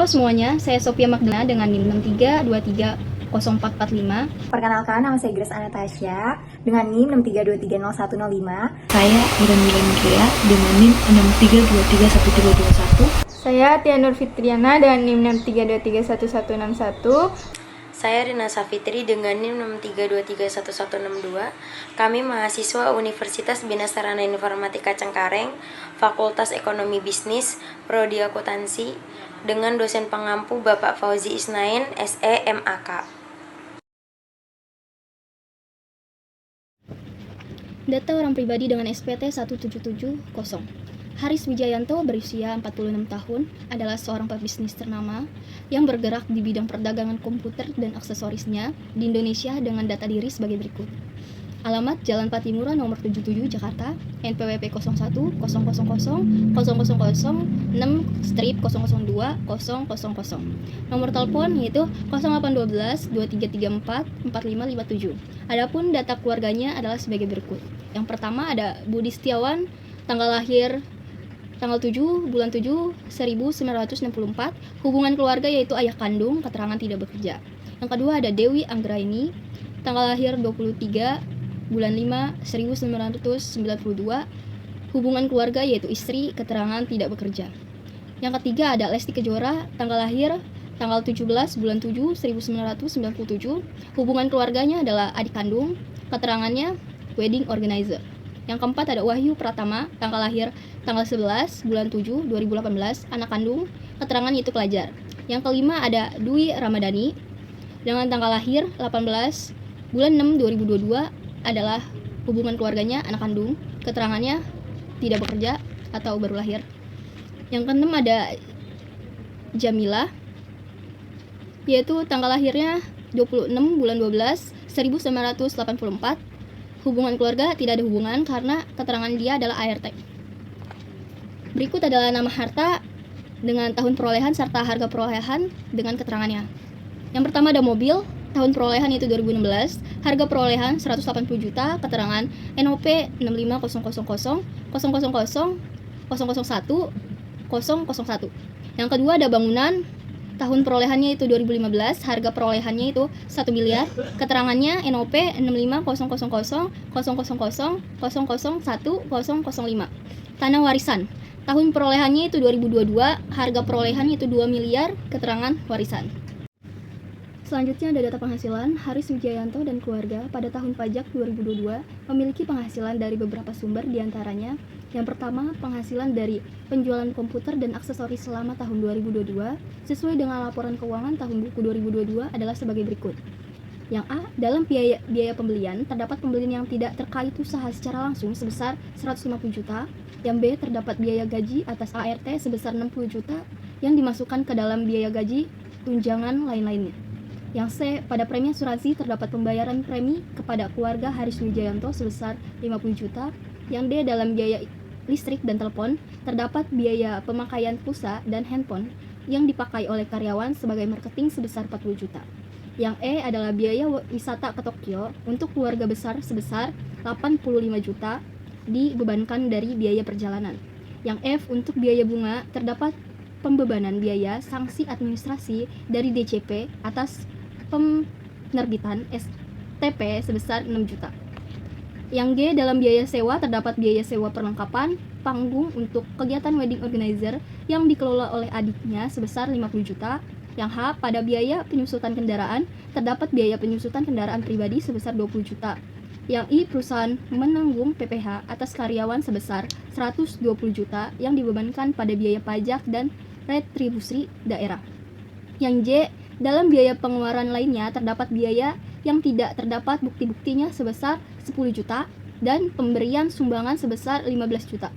semuanya, saya Sophia Magdalena dengan NIM 63230445. Perkenalkan, nama saya Grace Anastasia dengan NIM 63230105. Saya Iren Milen dengan NIM 63231321. Saya Tia Nur Fitriana dengan NIM 63231161. Saya Rina Safitri dengan NIM 63231162. Kami mahasiswa Universitas Bina Sarana Informatika Cengkareng, Fakultas Ekonomi Bisnis, Prodi Akuntansi, dengan dosen pengampu Bapak Fauzi Isnain, SE MAK. Data orang pribadi dengan SPT 1770. Haris Wijayanto berusia 46 tahun, adalah seorang pebisnis ternama yang bergerak di bidang perdagangan komputer dan aksesorisnya di Indonesia dengan data diri sebagai berikut. Alamat Jalan Patimura nomor 77 Jakarta, NPWP 01 001 006/002 000. Nomor telepon yaitu 0812 2334 4557. Adapun data keluarganya adalah sebagai berikut. Yang pertama ada Budi Setiawan, tanggal lahir tanggal 7 bulan 7 1964, hubungan keluarga yaitu ayah kandung, keterangan tidak bekerja. Yang kedua ada Dewi Anggraini, tanggal lahir 23 bulan 5 1992, hubungan keluarga yaitu istri, keterangan tidak bekerja. Yang ketiga ada Lesti Kejora, tanggal lahir tanggal 17 bulan 7 1997, hubungan keluarganya adalah adik kandung, keterangannya wedding organizer. Yang keempat ada Wahyu Pratama, tanggal lahir tanggal 11 bulan 7 2018, anak kandung, keterangan itu pelajar. Yang kelima ada Dwi Ramadhani, dengan tanggal lahir 18 bulan 6 2022, adalah hubungan keluarganya anak kandung, keterangannya tidak bekerja atau baru lahir. Yang keenam ada Jamila, yaitu tanggal lahirnya 26 bulan 12 1984, hubungan keluarga tidak ada hubungan karena keterangan dia adalah ART. Berikut adalah nama harta dengan tahun perolehan serta harga perolehan dengan keterangannya. Yang pertama ada mobil, tahun perolehan itu 2016, harga perolehan 180 juta, keterangan NOP 650000000010001. Yang kedua ada bangunan, tahun perolehannya itu 2015, harga perolehannya itu 1 miliar, keterangannya NOP 650000000010005. Tanah warisan, tahun perolehannya itu 2022, harga perolehannya itu 2 miliar, keterangan warisan. Selanjutnya ada data penghasilan. Haris Wijayanto dan keluarga pada tahun pajak 2022 memiliki penghasilan dari beberapa sumber, diantaranya yang pertama, penghasilan dari penjualan komputer dan aksesoris selama tahun 2022 sesuai dengan laporan keuangan tahun buku 2022 adalah sebagai berikut. Yang A, dalam biaya pembelian terdapat pembelian yang tidak terkait usaha secara langsung sebesar 150 juta. Yang B, terdapat biaya gaji atas ART sebesar 60 juta yang dimasukkan ke dalam biaya gaji, tunjangan lain-lainnya. Yang C, pada premi asuransi terdapat pembayaran premi kepada keluarga Haris Wijayanto sebesar 50 juta. Yang D, dalam biaya listrik dan telepon terdapat biaya pemakaian pulsa dan handphone yang dipakai oleh karyawan sebagai marketing sebesar 40 juta. Yang E adalah biaya wisata ke Tokyo untuk keluarga besar sebesar 85 juta dibebankan dari biaya perjalanan. Yang F, untuk biaya bunga terdapat pembebanan biaya sanksi administrasi dari DCP atas penerbitan STP sebesar 6 juta. Yang G, dalam biaya sewa terdapat biaya sewa perlengkapan panggung untuk kegiatan wedding organizer yang dikelola oleh adiknya sebesar 50 juta. Yang H, pada biaya penyusutan kendaraan terdapat biaya penyusutan kendaraan pribadi sebesar 20 juta. Yang I, perusahaan menanggung PPh atas karyawan sebesar 120 juta yang dibebankan pada biaya pajak dan retribusi daerah. Yang J, dalam biaya pengeluaran lainnya terdapat biaya yang tidak terdapat bukti-buktinya sebesar 10 juta dan pemberian sumbangan sebesar 15 juta.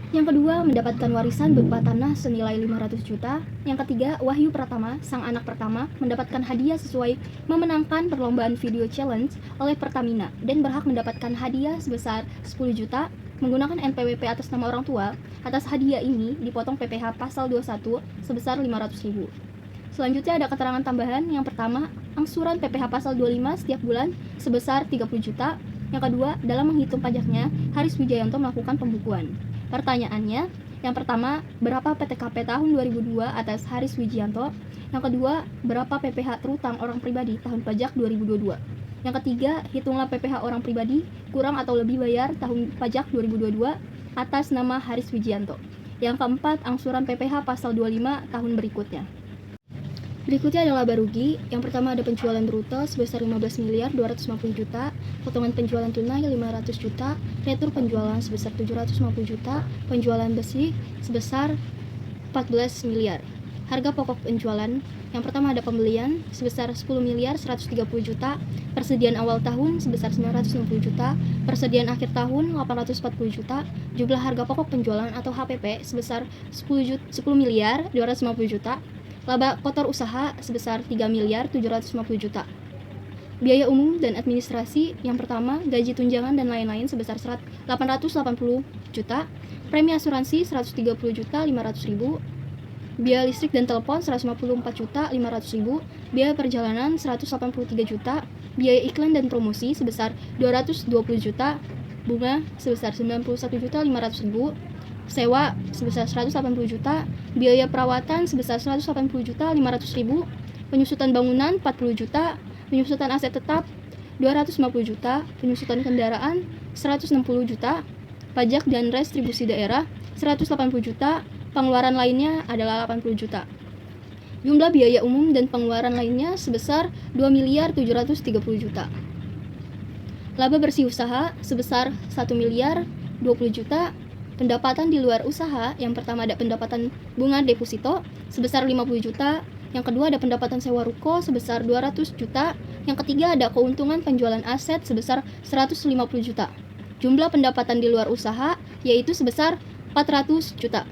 Yang kedua, mendapatkan warisan berupa tanah senilai 500 juta. Yang ketiga, Wahyu Pratama, sang anak pertama, mendapatkan hadiah sesuai memenangkan perlombaan video challenge oleh Pertamina dan berhak mendapatkan hadiah sebesar 10 juta menggunakan NPWP atas nama orang tua. Atas hadiah ini dipotong PPh pasal 21 sebesar 500.000. Selanjutnya ada keterangan tambahan. Yang pertama, angsuran PPh pasal 25 setiap bulan sebesar 30 juta. Yang kedua, dalam menghitung pajaknya, Haris Wijayanto melakukan pembukuan. Pertanyaannya, Yang pertama, berapa PTKP tahun 2002 atas Haris Wijianto? Yang kedua, berapa PPh terutang orang pribadi tahun pajak 2022? Yang ketiga, hitunglah PPh orang pribadi kurang atau lebih bayar tahun pajak 2022 atas nama Haris Wijianto. Yang keempat, angsuran PPh pasal 25 tahun berikutnya. Berikutnya adalah laba rugi. Yang pertama ada penjualan bruto sebesar 15 miliar 250 juta, potongan penjualan tunai 500 juta, retur penjualan sebesar 750 juta, penjualan besi sebesar 14 miliar. Harga pokok penjualan, yang pertama ada pembelian sebesar 10 miliar 130 juta, persediaan awal tahun sebesar 960 juta, persediaan akhir tahun 840 juta, jumlah harga pokok penjualan atau HPP sebesar 10 miliar 250 juta, laba kotor usaha sebesar 3 miliar 750 juta. Biaya umum dan administrasi, yang pertama gaji tunjangan dan lain-lain sebesar 880 juta, premi asuransi 130 juta 500 ribu, biaya listrik dan telepon 154 juta 500 ribu, biaya perjalanan 183 juta, biaya iklan dan promosi sebesar 220 juta, bunga sebesar 91 juta 500 ribu, sewa sebesar 180 juta, biaya perawatan sebesar 180 juta 500 ribu, penyusutan bangunan 40 juta, penyusutan aset tetap 250 juta, penyusutan kendaraan 160 juta, pajak dan restribusi daerah 180 juta, pengeluaran lainnya adalah 80 juta. Jumlah biaya umum dan pengeluaran lainnya sebesar 2 miliar 730 juta. Laba bersih usaha sebesar 1 miliar 20 juta. Pendapatan di luar usaha, yang pertama ada pendapatan bunga deposito sebesar 50 juta, yang kedua ada pendapatan sewa ruko sebesar 200 juta, yang ketiga ada keuntungan penjualan aset sebesar 150 juta. Jumlah pendapatan di luar usaha yaitu sebesar 400 juta.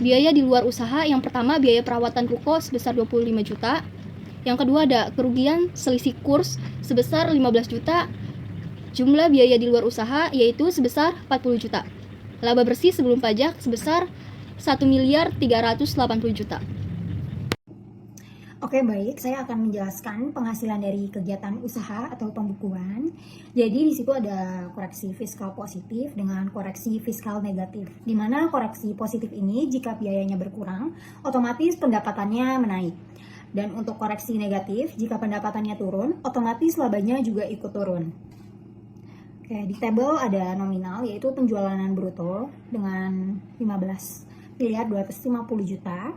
Biaya di luar usaha, yang pertama biaya perawatan ruko sebesar 25 juta, yang kedua ada kerugian selisih kurs sebesar 15 juta. Jumlah biaya di luar usaha yaitu sebesar 40 juta. Laba bersih sebelum pajak sebesar 1 miliar 380 juta. Oke, baik. Saya akan menjelaskan penghasilan dari kegiatan usaha atau pembukuan. Jadi di situ ada koreksi fiskal positif dengan koreksi fiskal negatif. Di mana koreksi positif ini jika biayanya berkurang, otomatis pendapatannya menaik. Dan untuk koreksi negatif, jika pendapatannya turun, otomatis labanya juga ikut turun. Oke, di tabel ada nominal yaitu penjualan bruto dengan 15 miliar 250 juta.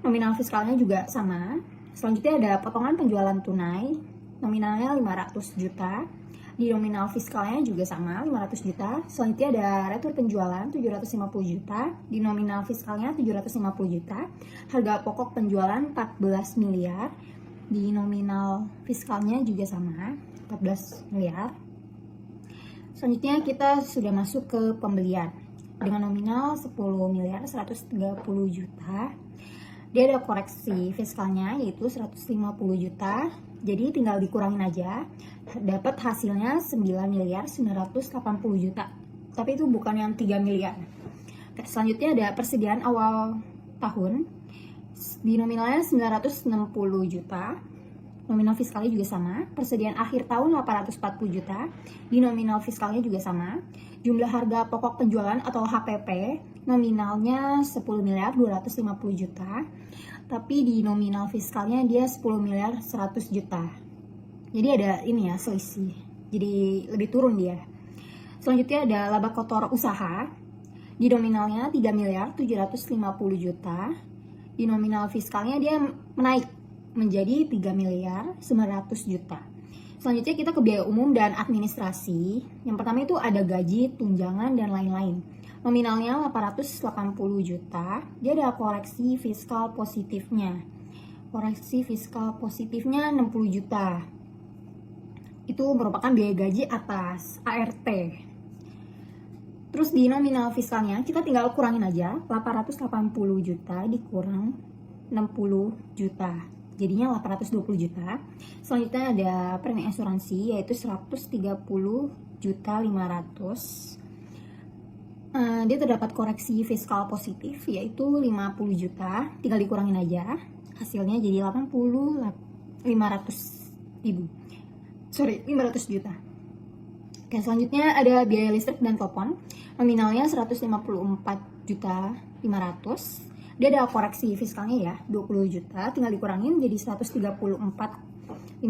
Nominal fiskalnya juga sama. Selanjutnya ada potongan penjualan tunai, nominalnya 500 juta. Di nominal fiskalnya juga sama, 500 juta. Selanjutnya ada retur penjualan 750 juta. Di nominal fiskalnya 750 juta. Harga pokok penjualan 14 miliar. Di nominal fiskalnya juga sama, 14 miliar. Selanjutnya kita sudah masuk ke pembelian dengan nominal 10 miliar 130 juta. Dia ada koreksi fiskalnya yaitu 150 juta. Jadi tinggal dikurangin aja. Dapat hasilnya 9 miliar 980 juta. Tapi itu bukan yang 3 miliar. Oke, selanjutnya ada persediaan awal tahun. Di nominalnya 960 juta. Nominal fiskalnya juga sama. Persediaan akhir tahun 840 juta. Di nominal fiskalnya juga sama. Jumlah harga pokok penjualan atau HPP nominalnya 10 miliar 250 juta. Tapi di nominal fiskalnya dia 10 miliar 100 juta. Jadi ada ini ya, selisih. Jadi lebih turun dia. Selanjutnya ada laba kotor usaha. Di nominalnya 3 miliar 750 juta. Di nominal fiskalnya dia menaik menjadi 3 miliar 900 juta. Selanjutnya kita ke biaya umum dan administrasi. Yang pertama itu ada gaji, tunjangan, dan lain-lain. Nominalnya 880 juta. Dia ada koreksi fiskal positifnya. Koreksi fiskal positifnya 60 juta. Itu merupakan biaya gaji atas ART. Terus di nominal fiskalnya kita tinggal kurangin aja. 880 juta dikurang 60 juta. Jadinya 820 juta. Selanjutnya ada premi asuransi yaitu 130 juta 500. Dia terdapat koreksi fiskal positif yaitu 50 juta. Tinggal dikurangin aja. Hasilnya jadi 500 juta. Oke, selanjutnya ada biaya listrik dan telepon. Nominalnya 154.500.000. Dia ada koreksi fiskalnya ya, 20 juta, tinggal dikurangin jadi 134.500.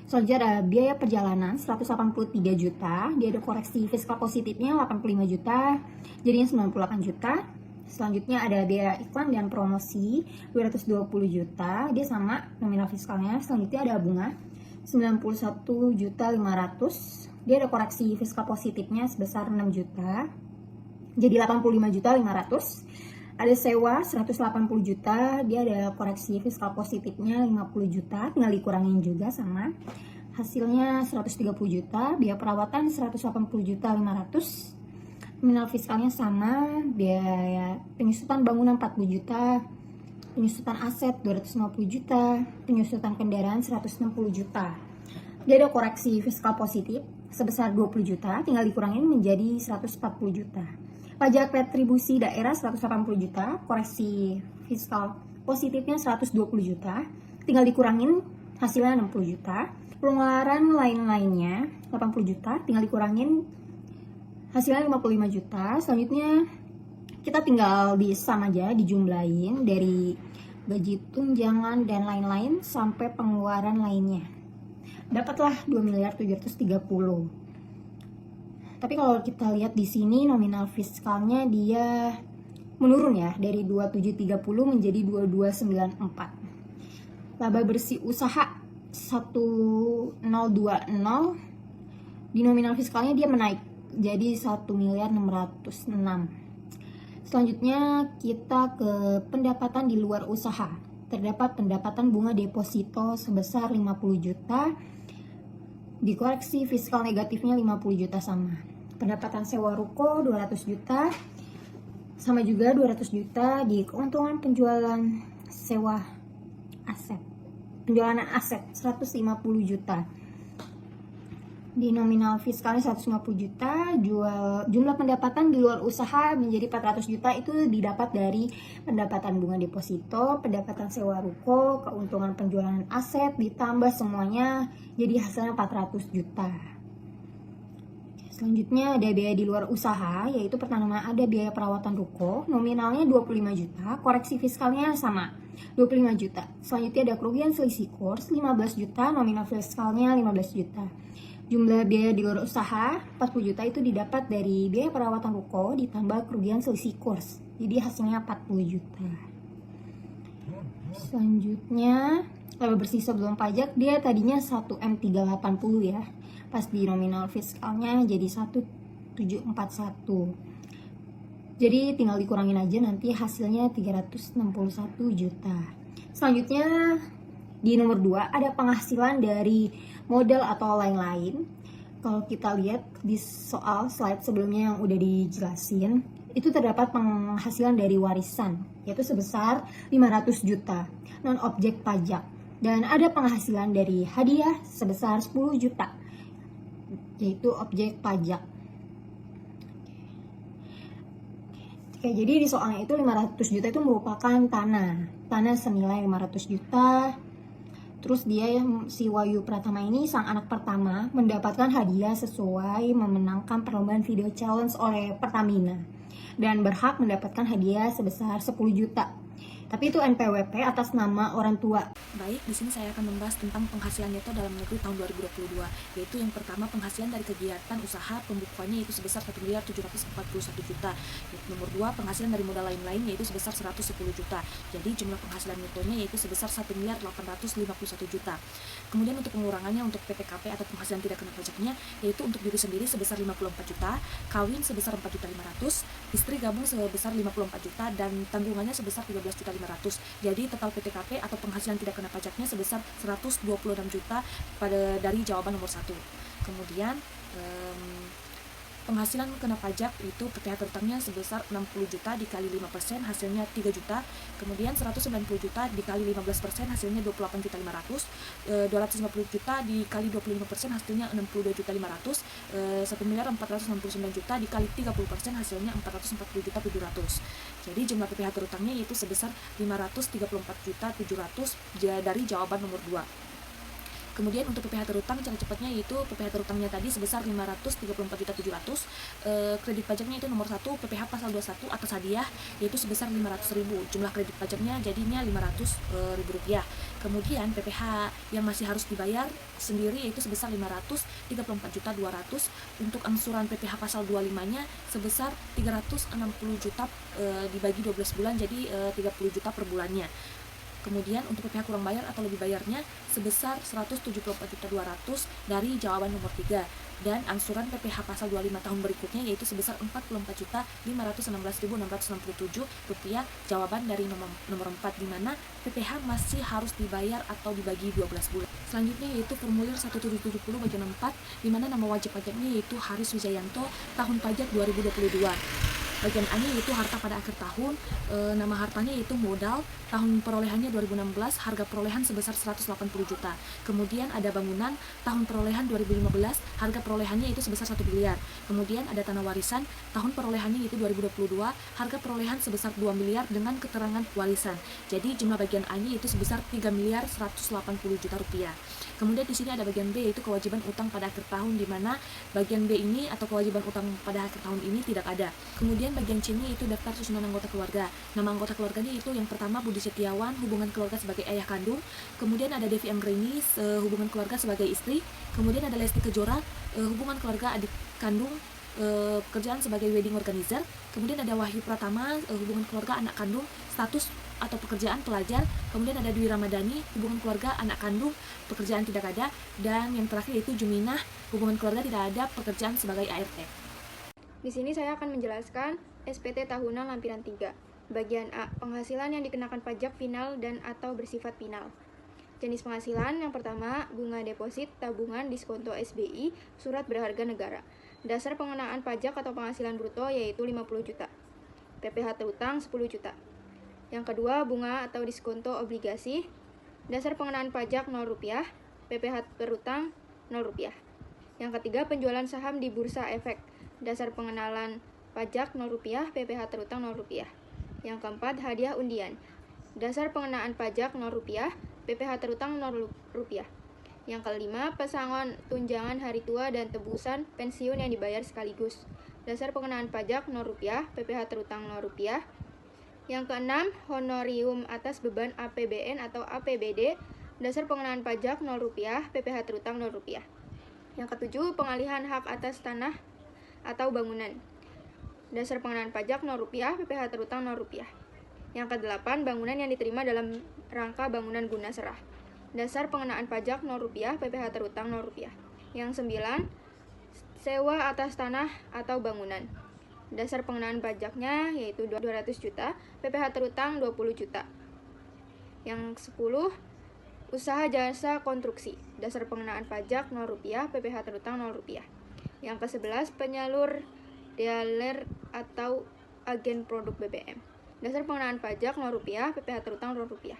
Selanjutnya ada biaya perjalanan 183 juta, dia ada koreksi fiskal positifnya 85 juta, jadinya 98 juta. Selanjutnya ada biaya iklan dan promosi 220 juta, dia sama nominal fiskalnya. Selanjutnya ada bunga 91.500.000, dia ada koreksi fiskal positifnya sebesar 6 juta, jadi 85.500. Ada sewa 180 juta, dia ada koreksi fiskal positifnya 50 juta, tinggal dikurangin juga sama. Hasilnya 130 juta, biaya perawatan 180.500. Nominal fiskalnya sama, biaya penyusutan bangunan 40 juta, penyusutan aset 250 juta, penyusutan kendaraan 160 juta. Dia ada koreksi fiskal positif sebesar 20 juta, tinggal dikurangin menjadi 140 juta. Pajak retribusi daerah 180 juta, koreksi fiskal positifnya 120 juta, tinggal dikurangin hasilnya 60 juta. Pengeluaran lain-lainnya 80 juta, tinggal dikurangin hasilnya 55 juta. Selanjutnya kita tinggal disam aja, dijumlahin dari gaji tunjangan dan lain-lain sampai pengeluaran lainnya. Dapatlah 2.730.000.000. Tapi kalau kita lihat di sini nominal fiskalnya dia menurun ya, dari 2730 menjadi 2294. Laba bersih usaha 1020, di nominal fiskalnya dia menaik jadi 1.606. Selanjutnya kita ke pendapatan di luar usaha. Terdapat pendapatan bunga deposito sebesar 50 juta, dikoreksi fiskal negatifnya 50 juta sama. Pendapatan sewa ruko 200 juta, sama juga 200 juta di keuntungan penjualan sewa aset. Penjualan aset 150 juta. Di nominal fiskalnya 150 juta, jumlah pendapatan di luar usaha menjadi 400 juta, itu didapat dari pendapatan bunga deposito, pendapatan sewa ruko, keuntungan penjualan aset, ditambah semuanya jadi hasilnya 400 juta. Selanjutnya ada biaya di luar usaha, yaitu pertama ada biaya perawatan ruko, nominalnya 25 juta, koreksi fiskalnya sama, 25 juta. Selanjutnya ada kerugian selisih kurs, 15 juta, nominal fiskalnya 15 juta. Jumlah biaya di luar usaha, 40 juta, itu didapat dari biaya perawatan ruko ditambah kerugian selisih kurs, jadi hasilnya 40 juta. Selanjutnya, laba bersih sebelum pajak, dia tadinya 1M380 ya. Pas di nominal fiskalnya jadi 1741. Jadi tinggal dikurangin aja, nanti hasilnya 361 juta. Selanjutnya di nomor 2 ada penghasilan dari modal atau lain-lain. Kalau kita lihat di soal slide sebelumnya yang udah dijelasin, itu terdapat penghasilan dari warisan, yaitu sebesar 500 juta, non objek pajak. Dan ada penghasilan dari hadiah sebesar 10 juta, yaitu objek pajak. Oke, jadi di soalnya itu 500 juta itu merupakan tanah senilai 500 juta. Terus dia, si Wahyu Pratama ini, sang anak pertama, mendapatkan hadiah sesuai memenangkan perlombaan video challenge oleh Pertamina dan berhak mendapatkan hadiah sebesar 10 juta. Tapi itu NPWP atas nama orang tua. Baik, di sini saya akan membahas tentang penghasilan neto dalam negeri tahun 2022, yaitu yang pertama penghasilan dari kegiatan usaha pembukuannya yaitu sebesar 1.741 juta. Nomor 2, penghasilan dari modal lain-lain yaitu sebesar 110 juta. Jadi jumlah penghasilan netonya yaitu sebesar 1.851 juta. Kemudian untuk pengurangannya untuk PPKP atau penghasilan tidak kena pajaknya yaitu untuk diri sendiri sebesar 54 juta, kawin sebesar 4.500.000, istri gabung sebesar 54 juta dan tanggungannya sebesar 13.500.000. Jadi total PTKP atau penghasilan tidak kena pajaknya sebesar 126 juta dari jawaban nomor 1. Kemudian penghasilan kena pajak itu PPh terutangnya sebesar 60 juta dikali 5% hasilnya 3 juta. Kemudian 190 juta dikali 15% hasilnya 28.500. 250 juta dikali 25% hasilnya 62.500. 1.469 juta dikali 30% hasilnya 440.700. Jadi jumlah PPh terutangnya yaitu sebesar 534.700 dari jawaban nomor 2. Kemudian untuk PPh terutang cara cepatnya yaitu PPh terutangnya tadi sebesar 534.700. Kredit pajaknya itu nomor 1 PPh pasal 21 atas hadiah yaitu sebesar 500.000. Jumlah kredit pajaknya jadinya Rp500.000. Kemudian PPh yang masih harus dibayar sendiri yaitu sebesar 534.200. Untuk angsuran PPh pasal 25-nya sebesar 360 juta dibagi 12 bulan jadi 30 juta per bulannya. Kemudian untuk PPh kurang bayar atau lebih bayarnya sebesar 174.200 dari jawaban nomor 3. Dan angsuran PPh pasal 25 tahun berikutnya yaitu sebesar Rp44.516.667 jawaban dari nomor 4, di mana PPh masih harus dibayar atau dibagi 12 bulan. Selanjutnya yaitu formulir 1770 bagian 4, di mana nama wajib pajaknya yaitu Haris Wijayanto, tahun pajak 2022. Bagian A-nya yaitu harta pada akhir tahun, nama hartanya yaitu modal, tahun perolehannya 2016, harga perolehan sebesar 180 juta. Kemudian ada bangunan, tahun perolehan 2015, harga perolehannya itu sebesar 1 miliar. Kemudian ada tanah warisan, tahun perolehannya itu 2022, harga perolehan sebesar 2 miliar dengan keterangan warisan. Jadi jumlah bagian A-nya itu sebesar 3.180 juta rupiah. Kemudian di sini ada bagian B yaitu kewajiban utang pada akhir tahun, di mana bagian B ini atau kewajiban utang pada akhir tahun ini tidak ada. Kemudian bagian C-nya itu daftar susunan anggota keluarga. Nama anggota keluarganya itu yang pertama Budi Setiawan, hubungan keluarga sebagai ayah kandung. Kemudian ada Devi Anggrenis, hubungan keluarga sebagai istri. Kemudian ada Lesti Kejora, hubungan keluarga adik kandung, pekerjaan sebagai wedding organizer. Kemudian ada Wahyu Pratama, hubungan keluarga anak kandung, status atau pekerjaan pelajar. Kemudian ada Dwi Ramadhani, hubungan keluarga anak kandung, pekerjaan tidak ada. Dan yang terakhir yaitu Juminah, hubungan keluarga tidak ada, pekerjaan sebagai ART. Di sini saya akan menjelaskan SPT tahunan lampiran 3. Bagian A, penghasilan yang dikenakan pajak final dan atau bersifat final. Jenis penghasilan yang pertama, bunga deposit, tabungan, diskonto SBI, surat berharga negara. Dasar pengenaan pajak atau penghasilan bruto yaitu 50 juta. PPh terutang 10 juta. Yang kedua, bunga atau diskonto obligasi. Dasar pengenaan pajak 0 rupiah, PPh terutang 0 rupiah. Yang ketiga, penjualan saham di bursa efek. Dasar pengenalan pajak 0 rupiah, PPh terutang 0 rupiah. Yang keempat, hadiah undian. Dasar pengenaan pajak 0 rupiah, PPh terutang 0 rupiah. Yang kelima, pesangon tunjangan hari tua dan tebusan pensiun yang dibayar sekaligus. Dasar pengenaan pajak 0 rupiah, PPh terutang 0 rupiah. Yang keenam, honorium atas beban APBN atau APBD. Dasar pengenaan pajak 0 rupiah, PPh terutang 0 rupiah. Yang ketujuh, pengalihan hak atas tanah atau bangunan. Dasar pengenaan pajak 0 rupiah, PPh terutang 0 rupiah. Yang kedelapan, bangunan yang diterima dalam rangka bangunan guna serah. Dasar pengenaan pajak 0 rupiah, PPh terutang 0 rupiah. Yang sembilan, sewa atas tanah atau bangunan. Dasar pengenaan pajaknya yaitu 200 juta, PPh terutang 20 juta. Yang 10, usaha jasa konstruksi. Dasar pengenaan pajak 0 rupiah, PPh terutang 0 rupiah. Yang ke-11, penyalur, dealer atau agen produk BBM. Dasar pengenaan pajak 0 rupiah, PPh terutang 0 rupiah.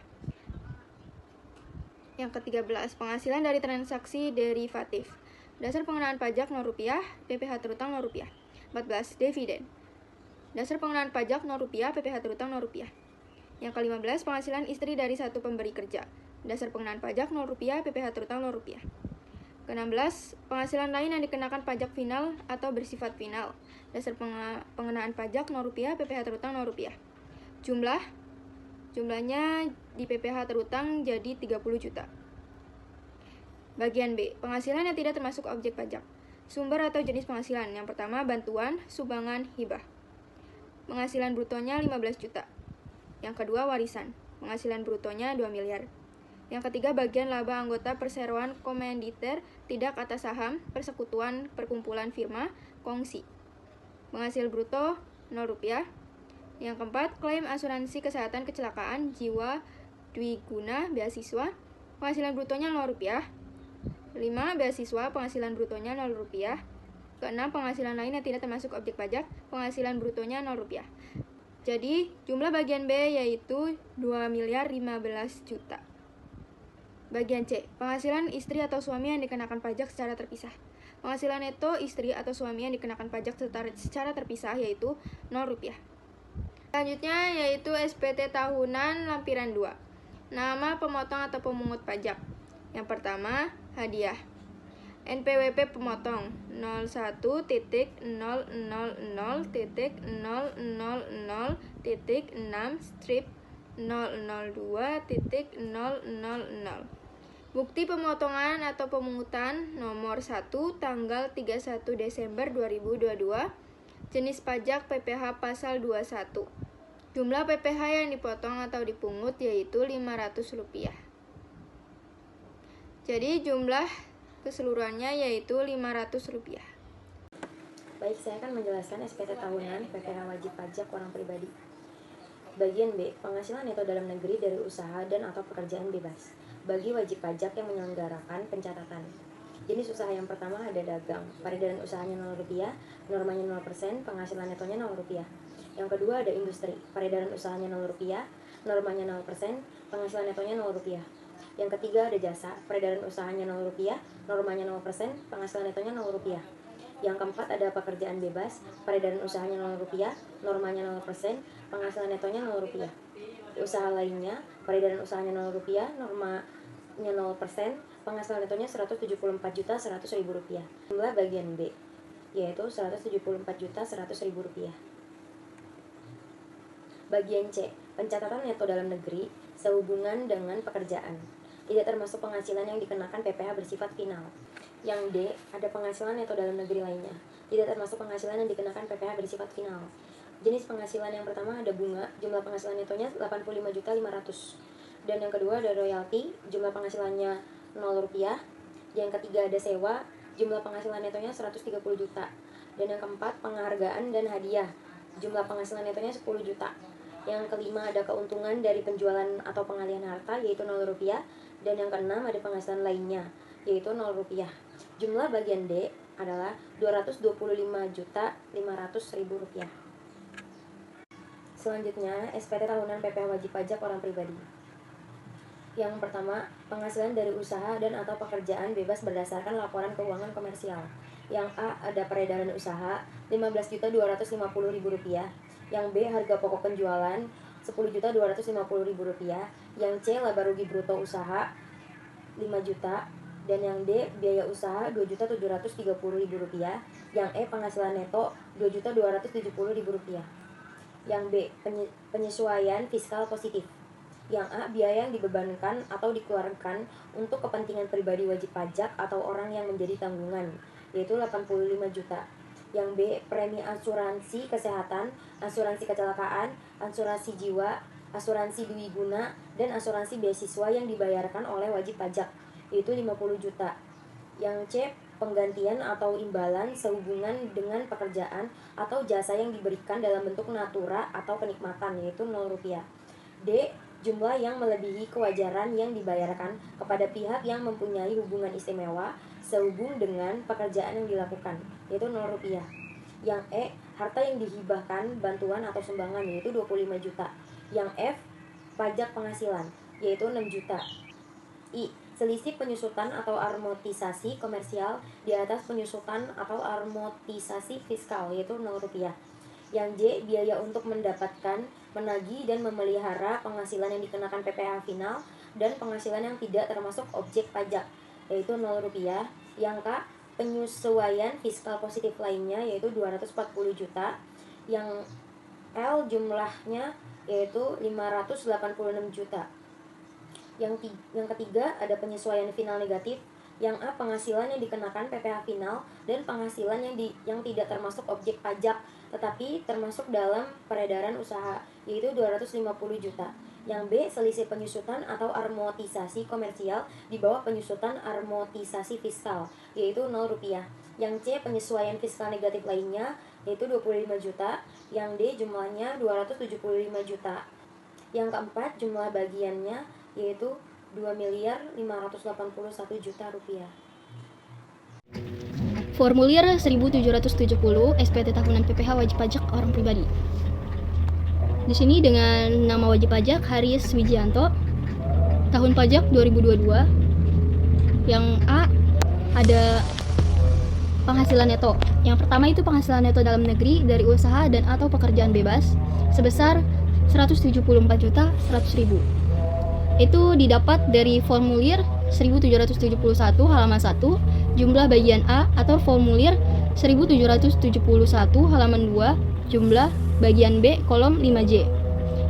Yang ke-13, penghasilan dari transaksi derivatif. Dasar pengenaan pajak 0 rupiah, PPh terutang 0 rupiah. 14, dividen. Dasar pengenaan pajak 0 rupiah, PPh terutang 0 rupiah. Yang ke-15, penghasilan istri dari satu pemberi kerja. Dasar pengenaan pajak 0 rupiah, PPh terutang 0 rupiah. Ke-16, penghasilan lain yang dikenakan pajak final atau bersifat final. Dasar pengenaan pajak 0 rupiah, PPh terutang 0 rupiah. Jumlahnya di PPh terutang jadi 30 juta. Bagian B, penghasilan yang tidak termasuk objek pajak. Sumber atau jenis penghasilan. Yang pertama, bantuan, sumbangan, hibah. Penghasilan brutonya 15 juta. Yang kedua, warisan. Penghasilan brutonya 2 miliar. Yang ketiga, bagian laba anggota perseroan komanditer tidak atas saham, persekutuan, perkumpulan firma, kongsi. Penghasil bruto 0 rupiah. Yang keempat, klaim asuransi kesehatan kecelakaan jiwa dwiguna beasiswa. Penghasilan brutonya 0 rupiah. 5. Beasiswa, penghasilan brutonya 0 rupiah. Keenam, penghasilan lain yang tidak termasuk objek pajak, penghasilan brutonya 0 rupiah. Jadi, jumlah bagian B yaitu 2 miliar 15 juta. Bagian C, penghasilan istri atau suami yang dikenakan pajak secara terpisah. Penghasilan neto istri atau suami yang dikenakan pajak secara terpisah yaitu 0 rupiah. Selanjutnya yaitu SPT tahunan lampiran 2. Nama pemotong atau pemungut pajak. Yang pertama, hadiah. NPWP pemotong 01.000.000.6 strip 002.000. Bukti pemotongan atau pemungutan nomor 1 tanggal 31 Desember 2022. Jenis pajak PPh pasal 21. Jumlah PPh yang dipotong atau dipungut yaitu Rp500. Jadi jumlah keseluruhannya yaitu Rp500. Baik, saya akan menjelaskan SPT tahunan PPh wajib pajak orang pribadi. Bagian B, penghasilan neto dalam negeri dari usaha dan atau pekerjaan bebas bagi wajib pajak yang menyelenggarakan pencatatan. Jenis usaha yang pertama ada dagang, peredaran usahanya Rp0, normanya 0%, penghasilan netonya Rp0. Yang kedua ada industri, peredaran usahanya Rp0, normanya 0%, penghasilan netonya Rp0. Yang ketiga ada jasa, peredaran usahanya Rp0, normanya 0%, penghasilan netonya Rp0. Yang keempat ada pekerjaan bebas, peredaran usahanya Rp0, normanya 0%, penghasilan netonya Rp0. Usaha lainnya, peredaran usahanya Rp0, normanya 0%, penghasilan netonya Rp174.100.000. Jumlah bagian B, yaitu Rp174.100.000. Bagian C, pencatatan neto dalam negeri sehubungan dengan pekerjaan. Tidak termasuk penghasilan yang dikenakan PPh bersifat final. Yang D, ada penghasilan neto dalam negeri lainnya. Tidak termasuk penghasilan yang dikenakan PPh bersifat final. Jenis penghasilan yang pertama ada bunga, jumlah penghasilan netonya Rp85.500.000. Dan yang kedua ada royalti, jumlah penghasilannya Rp0. Yang ketiga ada sewa, jumlah penghasilan netonya Rp130 juta. Dan yang keempat penghargaan dan hadiah, jumlah penghasilan netonya Rp10 juta. Yang kelima ada keuntungan dari penjualan atau pengalihan harta yaitu Rp0. Dan yang keenam ada penghasilan lainnya yaitu Rp0. Jumlah bagian D adalah Rp225.500.000. Selanjutnya, SPT tahunan PPh wajib pajak orang pribadi. Yang pertama, penghasilan dari usaha dan atau pekerjaan bebas berdasarkan laporan keuangan komersial. Yang A ada peredaran usaha Rp15.250.000. Yang B harga pokok penjualan Rp10.250.000. Yang C laba rugi bruto usaha 5 juta. Dan yang D biaya usaha Rp2.730.000. Yang E penghasilan neto Rp2.270.000. Yang B penyesuaian fiskal positif. Yang A biaya yang dibebankan atau dikeluarkan untuk kepentingan pribadi wajib pajak atau orang yang menjadi tanggungan yaitu 85 juta. Yang B premi asuransi kesehatan, asuransi kecelakaan, asuransi jiwa, asuransi dwiguna, dan asuransi beasiswa yang dibayarkan oleh wajib pajak yaitu 50 juta. Yang C penggantian atau imbalan sehubungan dengan pekerjaan atau jasa yang diberikan dalam bentuk natura atau kenikmatan yaitu Rp0. D jumlah yang melebihi kewajaran yang dibayarkan kepada pihak yang mempunyai hubungan istimewa sehubung dengan pekerjaan yang dilakukan yaitu Rp0. Yang E harta yang dihibahkan bantuan atau sumbangan yaitu 25 juta. Yang F pajak penghasilan yaitu 6 juta. I selisih penyusutan atau amortisasi komersial di atas penyusutan atau amortisasi fiskal yaitu Rp0. Yang J biaya untuk mendapatkan, menagih dan memelihara penghasilan yang dikenakan PPh final dan penghasilan yang tidak termasuk objek pajak yaitu Rp0. Yang K penyesuaian fiskal positif lainnya yaitu 240 juta. Yang L jumlahnya yaitu 586 juta. Yang ketiga ada penyesuaian final negatif. Yang A penghasilan yang dikenakan PPh final dan penghasilan yang tidak termasuk objek pajak tetapi termasuk dalam peredaran usaha yaitu 250 juta. Yang B selisih penyusutan atau amortisasi komersial di bawah penyusutan amortisasi fiskal yaitu Rp0. Yang C penyesuaian fiskal negatif lainnya yaitu 25 juta. Yang D jumlahnya 275 juta. Yang keempat jumlah bagiannya yaitu Rp2.581.000.000. Formulir 1770 SPT tahunan PPh wajib pajak orang pribadi. Di sini dengan nama wajib pajak Haris Wijianto, tahun pajak 2022. Yang A ada penghasilan neto. Yang pertama itu penghasilan neto dalam negeri dari usaha dan atau pekerjaan bebas sebesar Rp174.100.000. Itu didapat dari formulir 1771 halaman 1, jumlah bagian A atau formulir 1771 halaman 2, jumlah bagian B kolom 5J.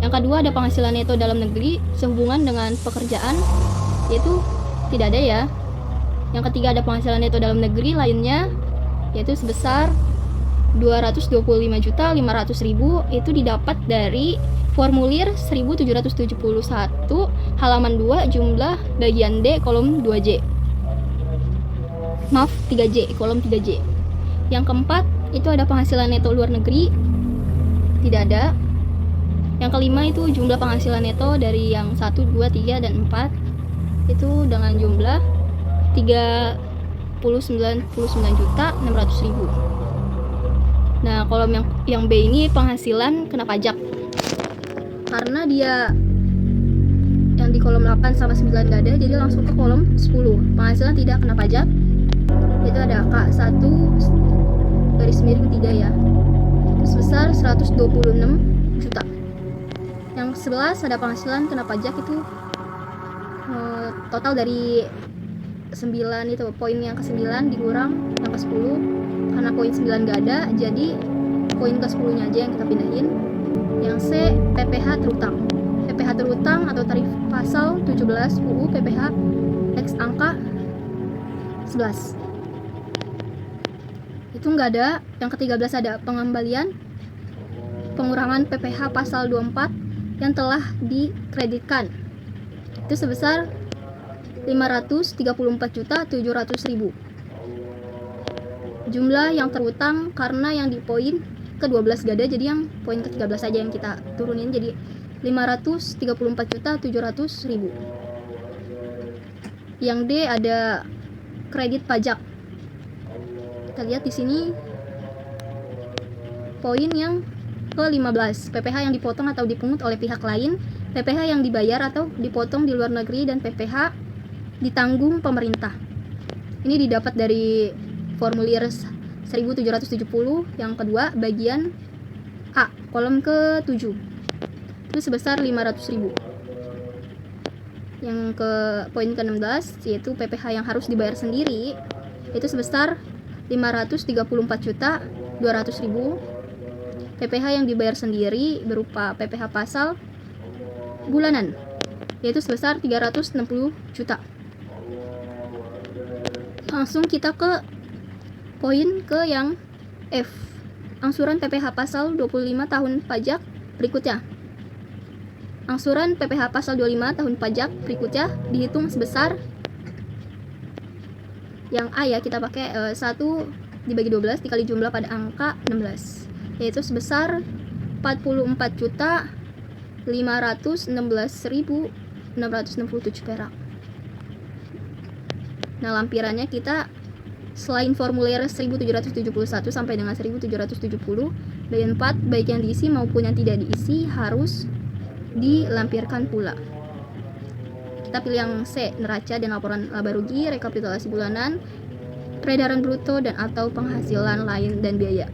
Yang kedua ada penghasilan neto dalam negeri sehubungan dengan pekerjaan, yaitu tidak ada ya. Yang ketiga ada penghasilan neto dalam negeri lainnya, yaitu sebesar 225.500.000, itu didapat dari formulir 1771 halaman 2, jumlah bagian D kolom 2J. Maaf, 3J, kolom 3J. Yang keempat itu ada penghasilan neto luar negeri, tidak ada. Yang kelima itu jumlah penghasilan neto dari yang 1, 2, 3, dan 4, itu dengan jumlah 399.600.000. Nah, kolom yang B ini penghasilan kena pajak. Karena dia yang di kolom 8 sama 9 gak ada, jadi langsung ke kolom 10. Penghasilan tidak kena pajak. Itu ada K1 garis miring 3 ya. Sebesar 126 juta. Yang 11 ada penghasilan kena pajak, itu total dari 9 itu, poin yang ke-9 dikurang yang ke-10. Karena poin 9 gak ada, jadi poin ke-10 nya aja yang kita pindahin. Yang C, PPh terutang. PPh terutang atau tarif pasal 17 UU PPh X angka 11. Itu nggak ada. Yang ke-13 ada pengembalian pengurangan PPh pasal 24 yang telah dikreditkan. Itu sebesar 534.700.000. Jumlah yang terutang karena yang di poin ke-12 gak ada, jadi yang poin ke-13 aja yang kita turunin, jadi 534.700.000. Yang D ada kredit pajak. Kita lihat di sini poin yang ke-15, PPh yang dipotong atau dipungut oleh pihak lain, PPh yang dibayar atau dipotong di luar negeri, dan PPh ditanggung pemerintah. Ini didapat dari formulir 1770 yang kedua bagian A kolom ke-7, itu sebesar 500.000. Yang ke poin ke-16 yaitu PPh yang harus dibayar sendiri, itu sebesar 534.200.000. PPh yang dibayar sendiri berupa PPh pasal bulanan, yaitu sebesar 360 juta. Langsung kita ke poin ke yang F, angsuran PPh pasal 25 tahun pajak berikutnya. Angsuran PPh pasal 25 tahun pajak berikutnya dihitung sebesar, yang A ya kita pakai 1 dibagi 12 dikali jumlah pada angka 16, yaitu sebesar 44.516.667 perak. Nah, lampirannya kita selain formulir 1771 sampai dengan 1770, bagian 4 baik yang diisi maupun yang tidak diisi harus dilampirkan pula. Kita pilih yang C, neraca dan laporan laba rugi, rekapitulasi bulanan, peredaran bruto dan atau penghasilan lain dan biaya.